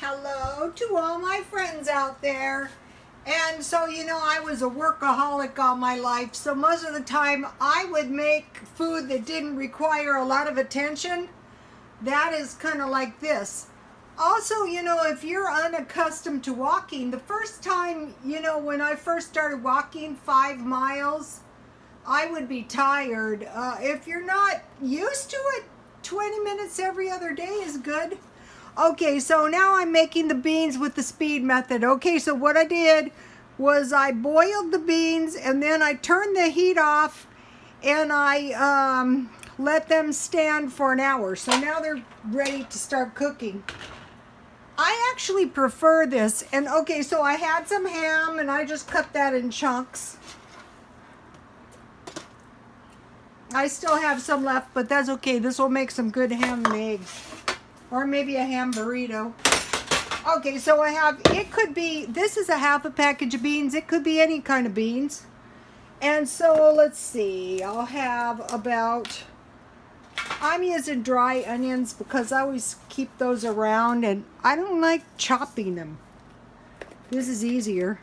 Hello to all my friends out there. And so, I was a workaholic all my life. So most of the time I would make food that didn't require a lot of attention. That is kind of like this. Also, if you're unaccustomed to walking, the first time, when I first started walking 5 miles, I would be tired. If you're not used to it, 20 minutes every other day is good. Okay, so now I'm making the beans with the speed method. Okay, so what I did was I boiled the beans and then I turned the heat off and I let them stand for an hour. So now they're ready to start cooking. I actually prefer this. And okay, so I had some ham and I just cut that in chunks. I still have some left, but that's okay. This will make some good ham and eggs. Or maybe a ham burrito. Okay, so I have, it could be, this is a half a package of beans. It could be any kind of beans. And so let's see, I'll have about, I'm using dry onions because I always keep those around and I don't like chopping them. This is easier.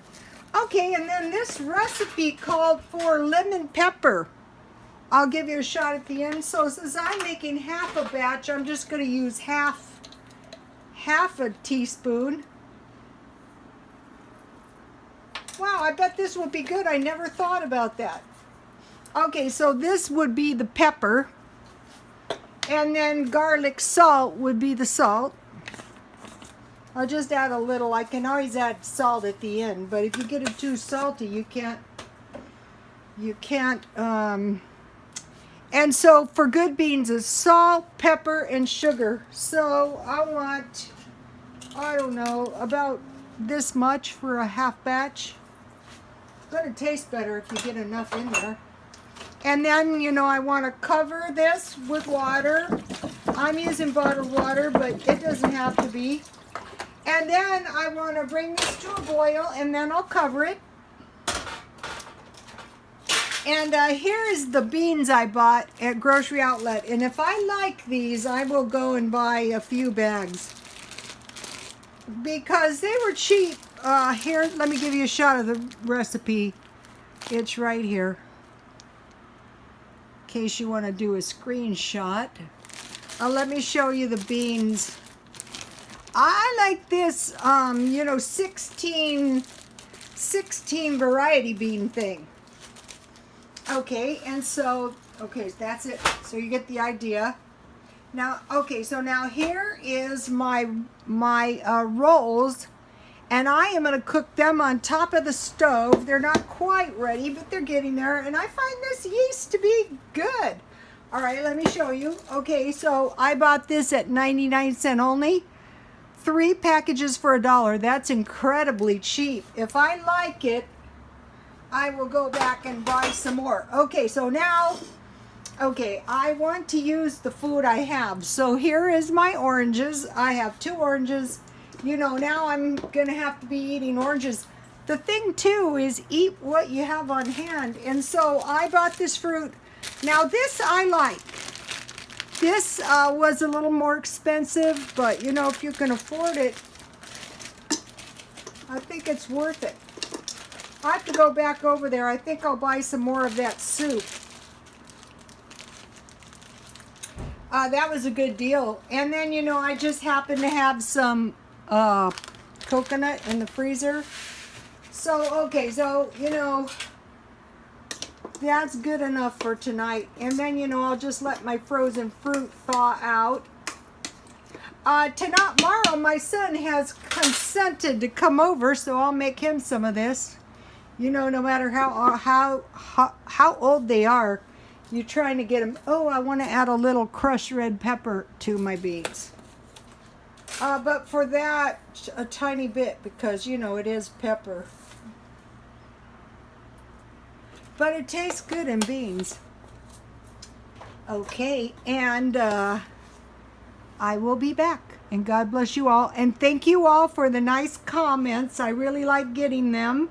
Okay, and then this recipe called for lemon pepper. I'll give you a shot at the end. So since I'm making half a batch, I'm just going to use half a teaspoon. Wow, I bet this will be good. I never thought about that. Okay, so this would be the pepper. And then garlic salt would be the salt. I'll just add a little. I can always add salt at the end, but if you get it too salty, you can't. And so for good beans is salt, pepper, and sugar. So I want, I don't know, about this much for a half batch. It's going to taste better if you get enough in there. And then, I want to cover this with water. I'm using bottled water, but it doesn't have to be. And then I want to bring this to a boil, and then I'll cover it. And here is the beans I bought at Grocery Outlet. And if I like these, I will go and buy a few bags. Because they were cheap. Here, let me give you a shot of the recipe. It's right here. In case you want to do a screenshot. Let me show you the beans. I like this, 16 variety bean thing. Okay, and so, okay, that's it. So you get the idea. Now, okay, so now here is my rolls, and I am going to cook them on top of the stove. They're not quite ready, but they're getting there, and I find this yeast to be good. All right, let me show you. Okay, so I bought this at 99 cents only. 3 packages for $1. That's incredibly cheap. If I like it, I will go back and buy some more. Okay, so now, okay, I want to use the food I have. So here is my oranges. I have 2 oranges. Now I'm going to have to be eating oranges. The thing, too, is eat what you have on hand. And so I bought this fruit. Now, this I like. This was a little more expensive, but, if you can afford it, I think it's worth it. I have to go back over there. I think I'll buy some more of that soup. That was a good deal. And then, I just happen to have some coconut in the freezer. So, okay, so, that's good enough for tonight. And then, I'll just let my frozen fruit thaw out. Tomorrow, my son has consented to come over, so I'll make him some of this. No matter how old they are, you're trying to get them. Oh, I want to add a little crushed red pepper to my beans. But for that, a tiny bit, because, it is pepper. But it tastes good in beans. Okay, and I will be back. And God bless you all. And thank you all for the nice comments. I really like getting them.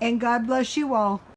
And God bless you all.